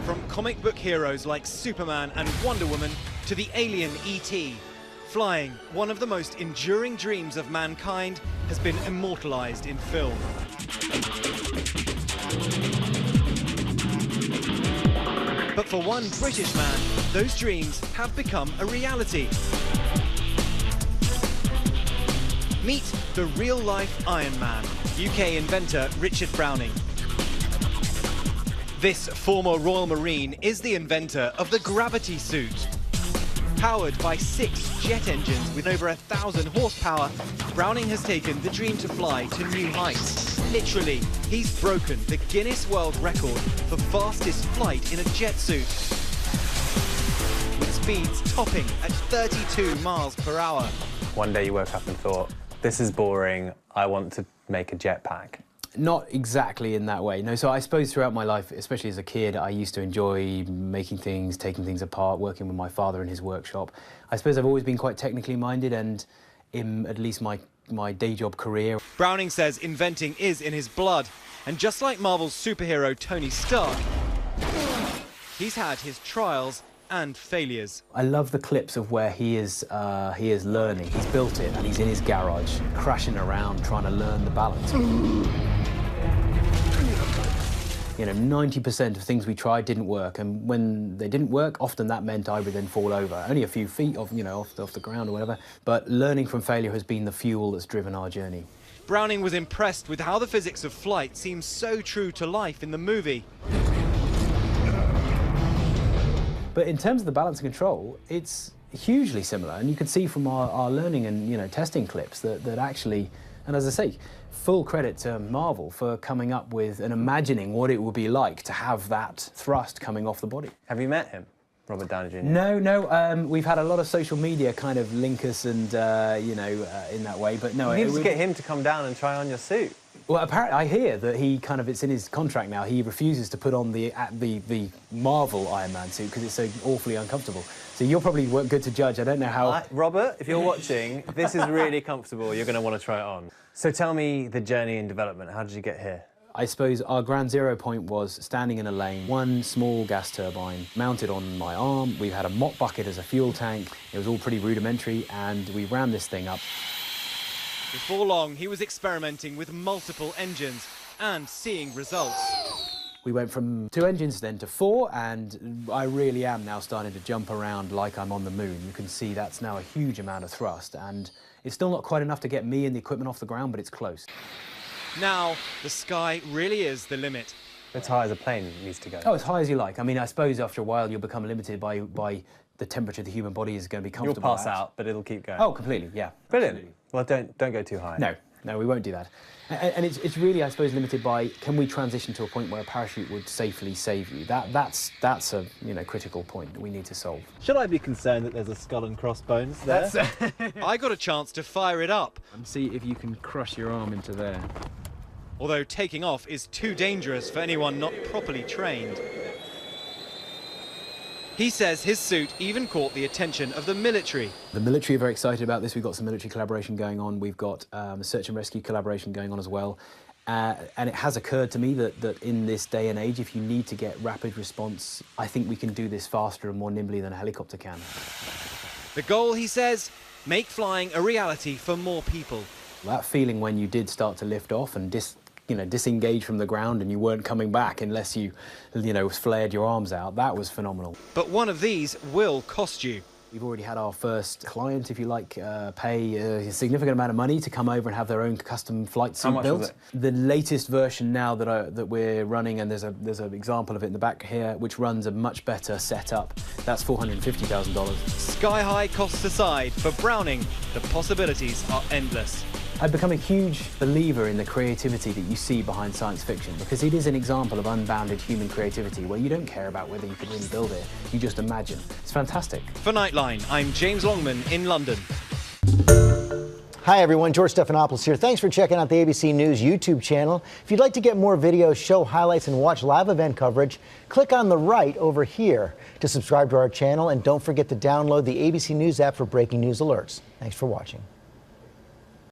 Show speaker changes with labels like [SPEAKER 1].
[SPEAKER 1] From comic book heroes like Superman and Wonder Woman to the alien E.T., flying, one of the most enduring dreams of mankind, has been immortalized in film. But for one British man, those dreams have become a reality. Meet the real-life Iron Man, UK inventor Richard Browning. This former Royal Marine is the inventor of the gravity suit. Powered by 6 jet engines with over 1,000 horsepower, Browning has taken the dream to fly to new heights. Literally, he's broken the Guinness World Record for fastest flight in a jet suit, with speeds topping at 32 miles per hour.
[SPEAKER 2] One day you woke up and thought, this is boring, I want to make a jetpack.
[SPEAKER 3] Not exactly in that way. No, so I suppose throughout my life, especially as a kid, I used to enjoy making things, taking things apart, working with my father in his workshop. I suppose I've always been quite technically minded, and in at least my day job career.
[SPEAKER 1] Browning says inventing is in his blood, and just like Marvel's superhero Tony Stark, he's had his trials and failures.
[SPEAKER 3] I love the clips of where he is learning. He's built it and he's in his garage, crashing around, trying to learn the balance. You know, 90% of things we tried didn't work, and when they didn't work, often that meant I would then fall over. Only a few feet off, you know, off the ground or whatever, but learning from failure has been the fuel that's driven our journey.
[SPEAKER 1] Browning was impressed with how the physics of flight seems so true to life in the movie.
[SPEAKER 3] But in terms of the balance and control, it's hugely similar, and you can see from our learning and, you know, testing clips that actually, and as I say, full credit to Marvel for coming up with and imagining what it would be like to have that thrust coming off the body.
[SPEAKER 2] Have you met him, Robert Downey Jr.?
[SPEAKER 3] No, we've had a lot of social media kind of link us and, you know, in that way, but no.
[SPEAKER 2] You need to get him to come down and try on your suit.
[SPEAKER 3] Well, apparently I hear that he kind of, it's in his contract now, he refuses to put on the Marvel Iron Man suit because it's so awfully uncomfortable. So you're probably good to judge. I don't know how...
[SPEAKER 2] Robert, if you're watching, this is really comfortable. You're going to want to try it on. So tell me the journey in development. How did you get here?
[SPEAKER 3] I suppose our ground zero point was standing in a lane, one small gas turbine mounted on my arm. We had a mop bucket as a fuel tank. It was all pretty rudimentary, and we ran this thing up.
[SPEAKER 1] Before long, he was experimenting with multiple engines and seeing results.
[SPEAKER 3] We went from 2 engines then to 4, and I really am now starting to jump around like I'm on the moon. You can see that's now a huge amount of thrust, and it's still not quite enough to get me and the equipment off the ground, but it's close.
[SPEAKER 1] Now, the sky really is the limit.
[SPEAKER 2] As high as a plane needs to go.
[SPEAKER 3] Oh, as high as you like. I mean, I suppose after a while you'll become limited by the temperature the human body is going to be comfortable
[SPEAKER 2] You'll pass
[SPEAKER 3] at.
[SPEAKER 2] out, but it'll keep going.
[SPEAKER 3] Oh, completely, yeah.
[SPEAKER 2] Brilliant.
[SPEAKER 3] Absolutely.
[SPEAKER 2] Well, don't go too high.
[SPEAKER 3] No, we won't do that. And it's really, I suppose, limited by, can we transition to a point where a parachute would safely save you? That's a, you know, critical point that we need to solve.
[SPEAKER 4] Should I be concerned that there's a skull and crossbones there?
[SPEAKER 1] I got a chance to fire it up.
[SPEAKER 3] And see if you can crush your arm into there.
[SPEAKER 1] Although taking off is too dangerous for anyone not properly trained. He says his suit even caught the attention of the military.
[SPEAKER 3] The military are very excited about this. We've got some military collaboration going on. We've got a search and rescue collaboration going on as well. And it has occurred to me that in this day and age, if you need to get rapid response, I think we can do this faster and more nimbly than a helicopter can.
[SPEAKER 1] The goal, he says, make flying a reality for more people.
[SPEAKER 3] That feeling when you did start to lift off and disengage from the ground and you weren't coming back unless you flared your arms out, that was phenomenal.
[SPEAKER 1] But one of these will cost you.
[SPEAKER 3] We've already had our first client, if you like, pay a significant amount of money to come over and have their own custom flight suit built.
[SPEAKER 2] How much was it?
[SPEAKER 3] The latest version now that we're running, and there's an example of it in the back here, which runs a much better setup. That's $450,000.
[SPEAKER 1] Sky-high costs aside, for Browning, the possibilities are endless.
[SPEAKER 3] I've become a huge believer in the creativity that you see behind science fiction, because it is an example of unbounded human creativity where you don't care about whether you can really build it, you just imagine. It's fantastic.
[SPEAKER 1] For Nightline, I'm James Longman in London.
[SPEAKER 5] Hi everyone, George Stephanopoulos here. Thanks for checking out the ABC News YouTube channel. If you'd like to get more videos, show highlights, and watch live event coverage, click on the right over here to subscribe to our channel, and don't forget to download the ABC News app for breaking news alerts. Thanks for watching.